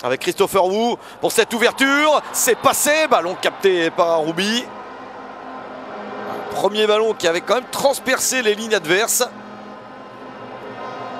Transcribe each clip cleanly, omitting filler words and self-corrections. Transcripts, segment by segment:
Avec Christopher Wu pour cette ouverture, c'est passé, ballon capté par Roubi. Un premier ballon qui avait quand même transpercé les lignes adverses.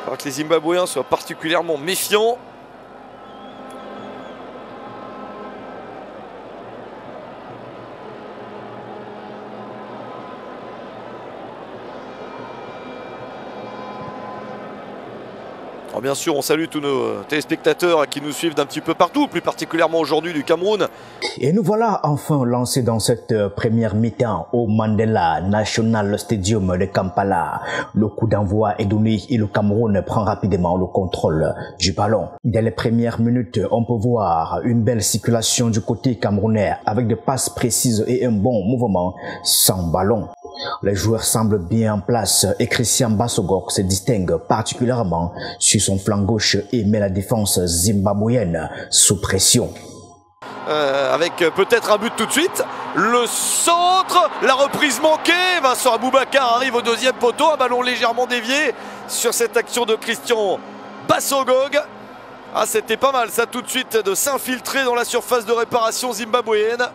Il faudra que les Zimbabwéens soient particulièrement méfiants. Alors bien sûr, on salue tous nos téléspectateurs qui nous suivent d'un petit peu partout, plus particulièrement aujourd'hui du Cameroun. Et nous voilà enfin lancés dans cette première mi-temps au Mandela National Stadium de Kampala. Le coup d'envoi est donné et le Cameroun prend rapidement le contrôle du ballon. Dès les premières minutes, on peut voir une belle circulation du côté camerounais avec des passes précises et un bon mouvement sans ballon. Les joueurs semblent bien en place et Christian Bassogok se distingue particulièrement sur son flanc gauche et met la défense zimbabwéenne sous pression. Avec peut-être un but tout de suite. Le centre, la reprise manquée. Vincent Aboubakar arrive au deuxième poteau. Un ballon légèrement dévié sur cette action de Christian Bassogok. Ah, c'était pas mal ça tout de suite de s'infiltrer dans la surface de réparation zimbabwéenne.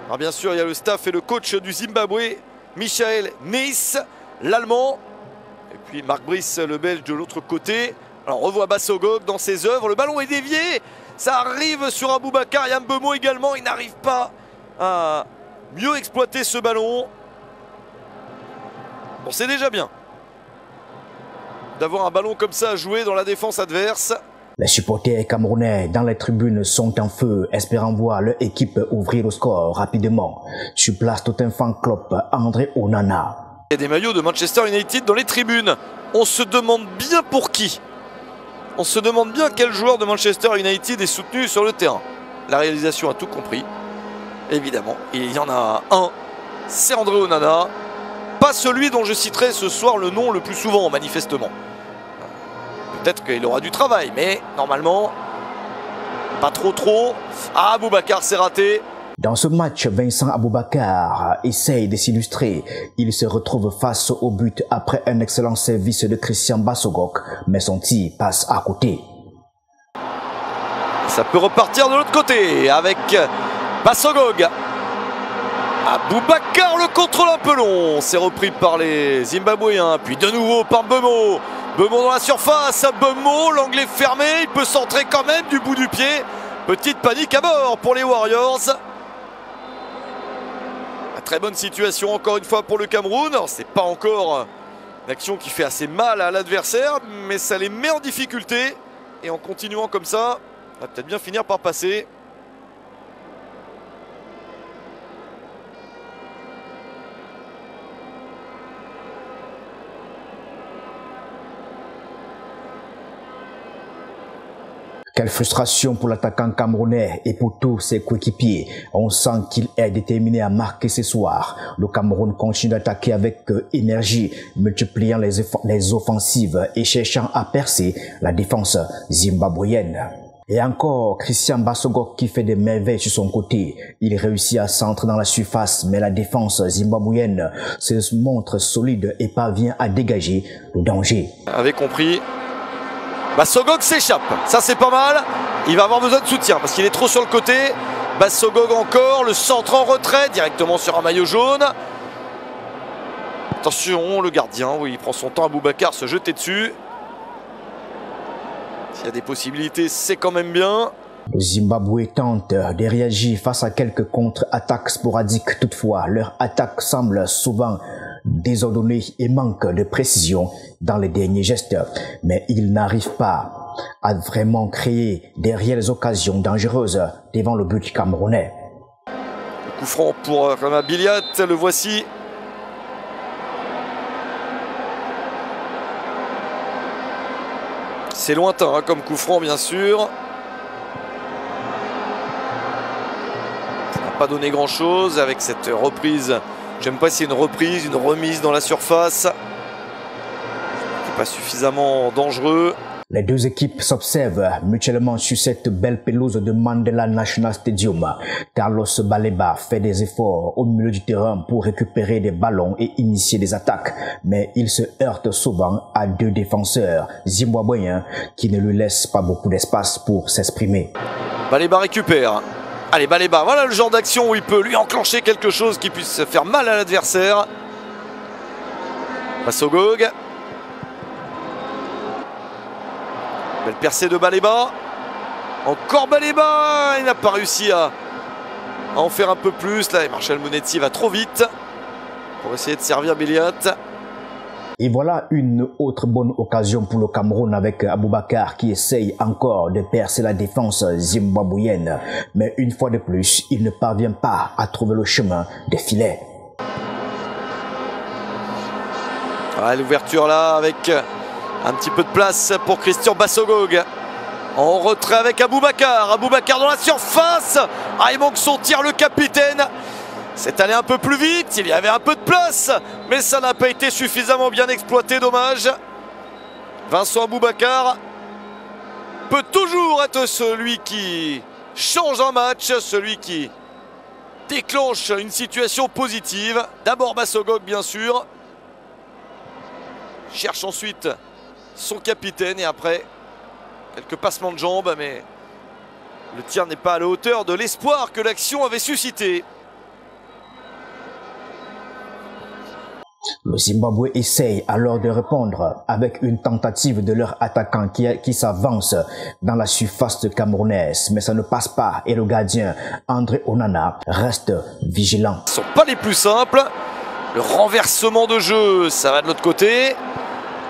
Alors bien sûr, il y a le staff et le coach du Zimbabwe, Michael Neis, l'Allemand. Et puis Marc Brice, le Belge, de l'autre côté. Alors on revoit Bassogok dans ses œuvres. Le ballon est dévié. Ça arrive sur Aboubakar. Yambemo également. Il n'arrive pas à mieux exploiter ce ballon. Bon, c'est déjà bien d'avoir un ballon comme ça à jouer dans la défense adverse. Les supporters camerounais dans les tribunes sont en feu, espérant voir leur équipe ouvrir le score rapidement. Sur place, tout un fan club, André Onana. Il y a des maillots de Manchester United dans les tribunes. On se demande bien pour qui. On se demande bien quel joueur de Manchester United est soutenu sur le terrain. La réalisation a tout compris. Évidemment, il y en a un. C'est André Onana. Pas celui dont je citerai ce soir le nom le plus souvent, manifestement. Peut-être qu'il aura du travail, mais normalement, pas trop. Ah, Aboubakar, c'est raté. Dans ce match, Vincent Aboubakar essaye de s'illustrer. Il se retrouve face au but après un excellent service de Christian Bassogok, mais son tir passe à côté. Ça peut repartir de l'autre côté avec Bassogok. Aboubakar, le contrôle un peu long. C'est repris par les Zimbabwéens. Puis de nouveau par Mbemo. Mbemo dans la surface, Mbemo, l'angle est fermé, il peut centrer quand même du bout du pied. Petite panique à bord pour les Warriors. Une très bonne situation encore une fois pour le Cameroun. C'est pas encore une action qui fait assez mal à l'adversaire, mais ça les met en difficulté. Et en continuant comme ça, on va peut-être bien finir par passer. Quelle frustration pour l'attaquant camerounais et pour tous ses coéquipiers. On sent qu'il est déterminé à marquer ce soir. Le Cameroun continue d'attaquer avec énergie, multipliant les offensives et cherchant à percer la défense zimbabwéenne. Et encore, Christian Bassogok qui fait des merveilles sur son côté. Il réussit à centrer dans la surface, mais la défense zimbabwéenne se montre solide et parvient à dégager le danger. Avait compris. Bassogok s'échappe, ça c'est pas mal. Il va avoir besoin de soutien parce qu'il est trop sur le côté. Bassogok encore, le centre en retrait directement sur un maillot jaune. Attention, le gardien, oui, il prend son temps. Aboubakar se jeter dessus. S'il y a des possibilités, c'est quand même bien. Le Zimbabwe tente de réagir face à quelques contre-attaques sporadiques. Toutefois, leur attaque semble souvent désordonnée et manque de précision dans les derniers gestes. Mais ils n'arrivent pas à vraiment créer des réelles occasions dangereuses devant le but camerounais. Le coup franc pour Rama Biliat, le voici. C'est lointain hein, comme coup franc bien sûr. Ça n'a pas donné grand chose avec cette reprise. J'aime pas si c'est une reprise, une remise dans la surface. C'est pas suffisamment dangereux. Les deux équipes s'observent mutuellement sur cette belle pelouse de Mandela National Stadium. Carlos Baleba fait des efforts au milieu du terrain pour récupérer des ballons et initier des attaques, mais il se heurte souvent à deux défenseurs zimbabwéens qui ne lui laissent pas beaucoup d'espace pour s'exprimer. Baleba récupère. Allez, Baleba, voilà le genre d'action où il peut lui enclencher quelque chose qui puisse faire mal à l'adversaire. Bassogog. Belle percée de Baleba. Encore Baleba. Il n'a pas réussi à en faire un peu plus. Là, et Marshall Munetsi va trop vite pour essayer de servir Béliat. Et voilà une autre bonne occasion pour le Cameroun avec Aboubakar qui essaye encore de percer la défense zimbabwéenne. Mais une fois de plus, il ne parvient pas à trouver le chemin des filets. Ah, l'ouverture là avec un petit peu de place pour Christian Bassogog. En retrait avec Aboubakar. Aboubakar dans la surface. Ah, il manque son tir, le capitaine. C'est allé un peu plus vite, il y avait un peu de place, mais ça n'a pas été suffisamment bien exploité, dommage. Vincent Aboubakar peut toujours être celui qui change un match, celui qui déclenche une situation positive. D'abord Bassogog, bien sûr. Cherche ensuite son capitaine et après quelques passements de jambes, mais le tir n'est pas à la hauteur de l'espoir que l'action avait suscité. Le Zimbabwe essaye alors de répondre avec une tentative de leur attaquant qui s'avance dans la surface camerounaise, mais ça ne passe pas et le gardien André Onana reste vigilant. Ce ne sont pas les plus simples. Le renversement de jeu, ça va de l'autre côté.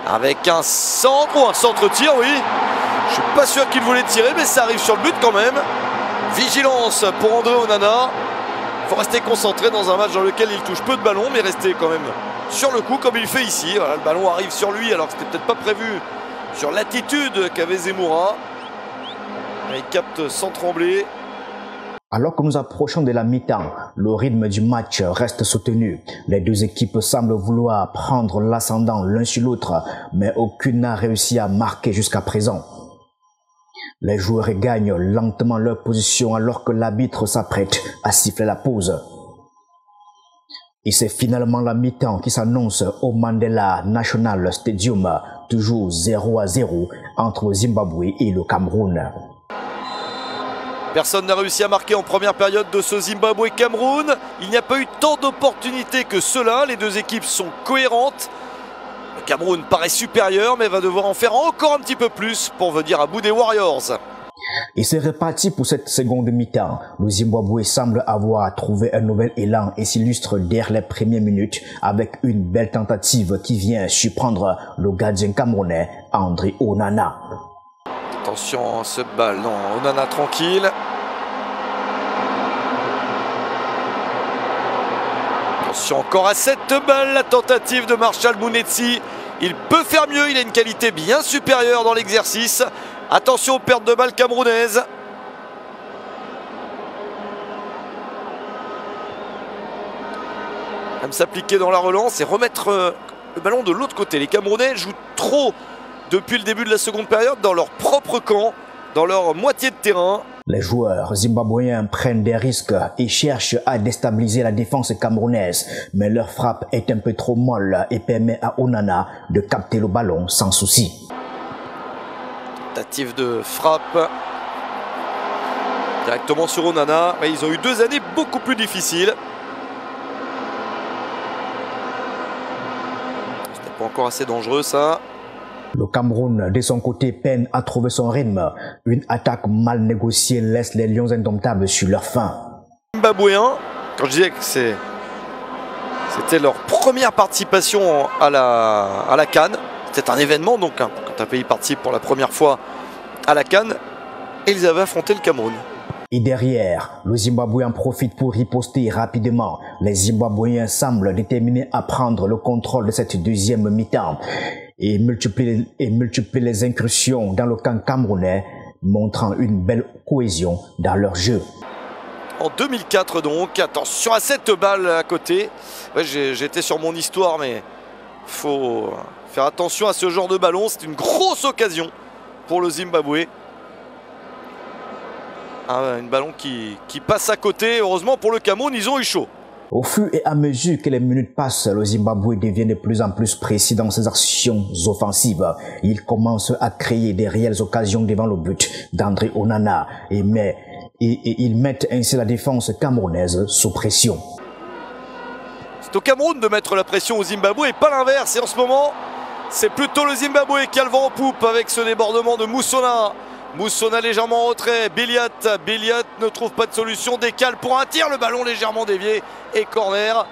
Avec un centre ou un centre-tir, oui. Je suis pas sûr qu'il voulait tirer, mais ça arrive sur le but quand même. Vigilance pour André Onana. Il faut rester concentré dans un match dans lequel il touche peu de ballons, mais rester quand même sur le coup comme il fait ici. Voilà, le ballon arrive sur lui alors que c'était peut-être pas prévu sur l'attitude qu'avait Zemmoura. Mais il capte sans trembler. Alors que nous approchons de la mi-temps, le rythme du match reste soutenu. Les deux équipes semblent vouloir prendre l'ascendant l'un sur l'autre, mais aucune n'a réussi à marquer jusqu'à présent. Les joueurs gagnent lentement leur position alors que l'arbitre s'apprête à siffler la pause. Et c'est finalement la mi-temps qui s'annonce au Mandela National Stadium, toujours 0-0 entre le Zimbabwe et le Cameroun. Personne n'a réussi à marquer en première période de ce Zimbabwe-Cameroun. Il n'y a pas eu tant d'opportunités que cela. Les deux équipes sont cohérentes. Le Cameroun paraît supérieur, mais va devoir en faire encore un petit peu plus pour venir à bout des Warriors. Et c'est reparti pour cette seconde mi-temps. Le Zimbabwe semble avoir trouvé un nouvel élan et s'illustre dès les premières minutes avec une belle tentative qui vient surprendre le gardien camerounais André Onana. Attention, ce ballon, Onana tranquille. Attention encore à cette balle, la tentative de Marshall Munetsi. Il peut faire mieux, il a une qualité bien supérieure dans l'exercice. Attention aux pertes de balles camerounaises. Même s'appliquer dans la relance et remettre le ballon de l'autre côté. Les Camerounais jouent trop depuis le début de la seconde période dans leur propre camp, dans leur moitié de terrain. Les joueurs zimbabwéens prennent des risques et cherchent à déstabiliser la défense camerounaise, mais leur frappe est un peu trop molle et permet à Onana de capter le ballon sans souci. Tentative de frappe directement sur Onana. Mais ils ont eu 2 années beaucoup plus difficiles. C'était pas encore assez dangereux ça. Le Cameroun, de son côté, peine à trouver son rythme. Une attaque mal négociée laisse les Lions indomptables sur leur faim. Zimbabwéens, quand je disais que c'était leur première participation à la CAN. C'était un événement donc quand un pays participe pour la première fois à la CAN. Et ils avaient affronté le Cameroun. Et derrière, le Zimbabwe en profite pour riposter rapidement. Les Zimbabwéens semblent déterminés à prendre le contrôle de cette deuxième mi-temps et multiplier les incursions dans le camp camerounais, montrant une belle cohésion dans leur jeu. En 2004 donc, attention à cette balle à côté. Ouais, j'étais sur mon histoire, mais faut faire attention à ce genre de ballon. C'est une grosse occasion pour le Zimbabwe. Un ballon qui passe à côté. Heureusement pour le Cameroun, ils ont eu chaud. Au fur et à mesure que les minutes passent, le Zimbabwe devient de plus en plus précis dans ses actions offensives. Il commence à créer des réelles occasions devant le but d'André Onana et ils mettent ainsi la défense camerounaise sous pression. C'est au Cameroun de mettre la pression au Zimbabwe et pas l'inverse. Et en ce moment, c'est plutôt le Zimbabwe qui a le vent en poupe avec ce débordement de Moussona. Moussona légèrement en retrait, Béliat ne trouve pas de solution, décale pour un tir, le ballon légèrement dévié et corner.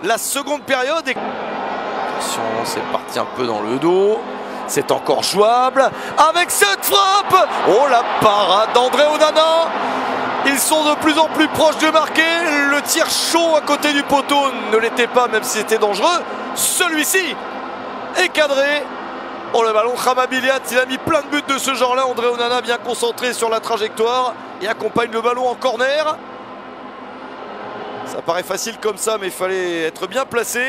La seconde période est... Attention, c'est parti un peu dans le dos, c'est encore jouable avec cette frappe. Oh la parade d'André Onana. Ils sont de plus en plus proches de marquer, le tir chaud à côté du poteau ne l'était pas même si c'était dangereux. Celui-ci est cadré. Oh le ballon, Khama Béliat, il a mis plein de buts de ce genre-là. André Onana bien concentré sur la trajectoire et accompagne le ballon en corner. Ça paraît facile comme ça, mais il fallait être bien placé.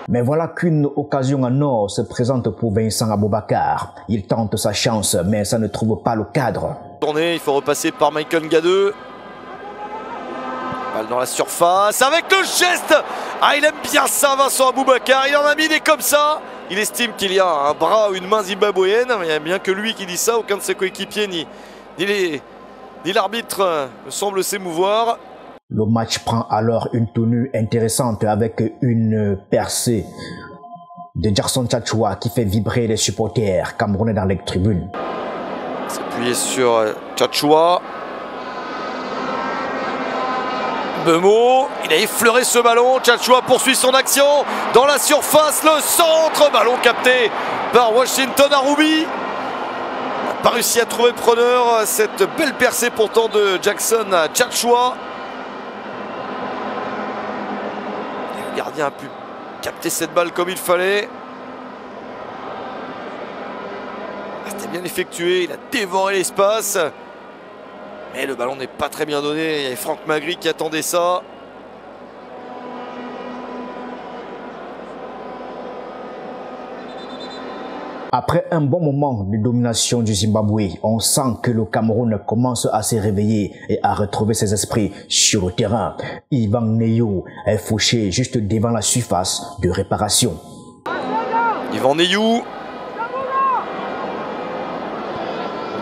Mais voilà qu'une occasion en or se présente pour Vincent Aboubakar. Il tente sa chance, mais ça ne trouve pas le cadre. Il faut repasser par Michael Gadeux. Balle dans la surface avec le geste. Ah, il aime bien ça, Vincent Aboubakar. Il en a mis des comme ça. Il estime qu'il y a un bras ou une main zimbabwéenne. Mais il n'y a bien que lui qui dit ça. Aucun de ses coéquipiers ni l'arbitre ne semble s'émouvoir. Le match prend alors une tenue intéressante avec une percée de Jackson Tchatchoua qui fait vibrer les supporters camerounais dans les tribunes. S'appuyer sur Tchatchoua. Bemo, il a effleuré ce ballon. Tchatchoua poursuit son action dans la surface. Le centre, ballon capté par Washington Aroubi. N'a pas réussi à trouver preneur. Cette belle percée pourtant de Jackson Tchatchoua. Le gardien a pu capter cette balle comme il fallait. C'était bien effectué, il a dévoré l'espace. Mais le ballon n'est pas très bien donné. Il y avait Franck Magri qui attendait ça. Après un bon moment de domination du Zimbabwe, on sent que le Cameroun commence à se réveiller et à retrouver ses esprits sur le terrain. Yvan Neyou est fauché juste devant la surface de réparation. Yvan Neyou.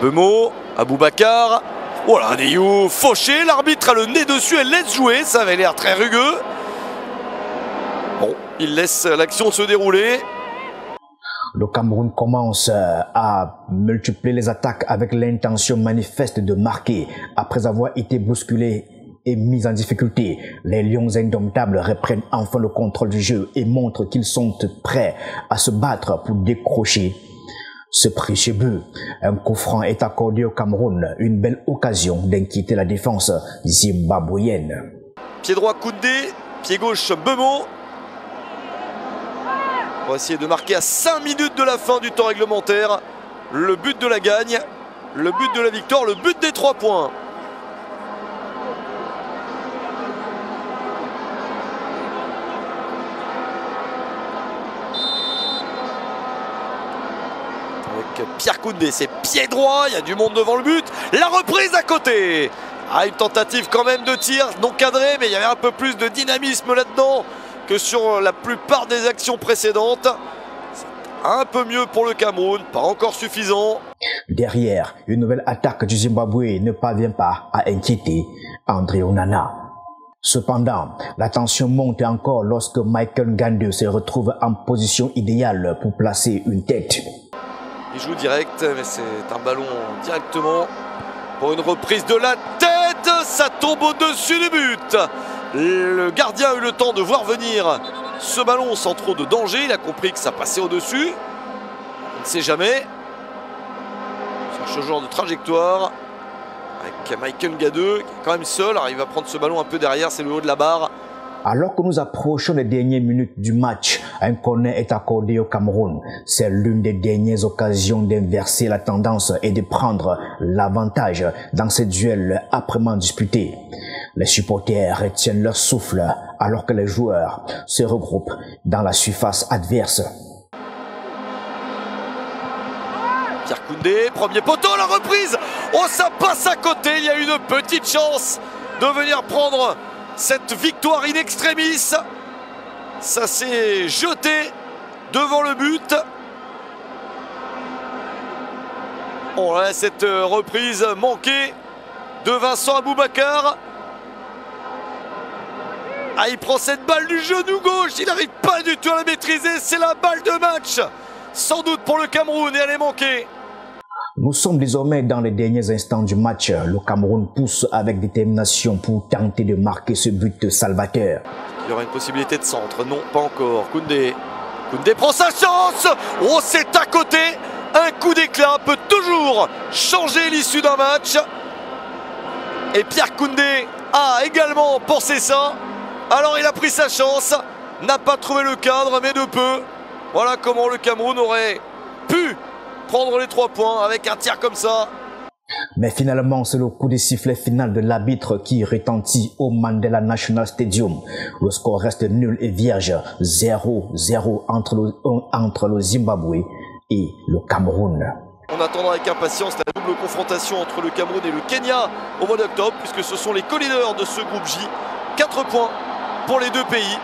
Bemo, Aboubakar. Voilà, Neyou fauché, l'arbitre a le nez dessus, elle laisse jouer, ça avait l'air très rugueux. Bon, il laisse l'action se dérouler. Le Cameroun commence à multiplier les attaques avec l'intention manifeste de marquer. Après avoir été bousculé et mis en difficulté, les Lions indomptables reprennent enfin le contrôle du jeu et montrent qu'ils sont prêts à se battre pour décrocher ce précieux but. Un coup franc est accordé au Cameroun, une belle occasion d'inquiéter la défense zimbabwéenne. Pied droit Koundé, pied gauche Bemo. On va essayer de marquer à 5 minutes de la fin du temps réglementaire le but de la gagne, le but de la victoire, le but des 3 points. Avec Pierre Koundé, c'est pied droit, il y a du monde devant le but. La reprise à côté. Ah, une tentative quand même de tir non cadré, mais il y avait un peu plus de dynamisme là-dedans que sur la plupart des actions précédentes. Un peu mieux pour le Cameroun, pas encore suffisant. Derrière, une nouvelle attaque du Zimbabwe ne parvient pas à inquiéter André Onana. Cependant, la tension monte encore lorsque Michael Gadeux se retrouve en position idéale pour placer une tête. Il joue direct, mais c'est un ballon directement pour une reprise de la tête. Ça tombe au-dessus du but. Le gardien a eu le temps de voir venir ce ballon sans trop de danger. Il a compris que ça passait au-dessus. On ne sait jamais. Il cherche ce genre de trajectoire. Avec Michael Gadeux qui est quand même seul. Alors il va prendre ce ballon un peu derrière, c'est le haut de la barre. Alors que nous approchons les dernières minutes du match, un corner est accordé au Cameroun. C'est l'une des dernières occasions d'inverser la tendance et de prendre l'avantage dans ces duels âprement disputés. Les supporters retiennent leur souffle alors que les joueurs se regroupent dans la surface adverse. Pierre Koundé, premier poteau, la reprise. Oh, ça passe à côté. Il y a une petite chance de venir prendre cette victoire in extremis. Ça s'est jeté devant le but. Oh là, cette reprise manquée de Vincent Aboubakar. Ah, il prend cette balle du genou gauche, il n'arrive pas du tout à la maîtriser, c'est la balle de match, sans doute pour le Cameroun, et elle est manquée. Nous sommes désormais dans les derniers instants du match. Le Cameroun pousse avec détermination pour tenter de marquer ce but salvateur. Il y aura une possibilité de centre, non, pas encore. Koundé prend sa chance. Oh, c'est à côté. Un coup d'éclat peut toujours changer l'issue d'un match. Et Pierre Koundé a également pensé ça. Alors il a pris sa chance, n'a pas trouvé le cadre, mais de peu. Voilà comment le Cameroun aurait pu prendre les 3 points avec un tir comme ça. Mais finalement, c'est le coup de sifflet final de l'arbitre qui retentit au Mandela National Stadium. Le score reste nul et vierge, 0-0 entre le Zimbabwe et le Cameroun. On attendra avec impatience la double confrontation entre le Cameroun et le Kenya au mois d'octobre, puisque ce sont les co-leaders de ce groupe J. 4 points pour les deux pays.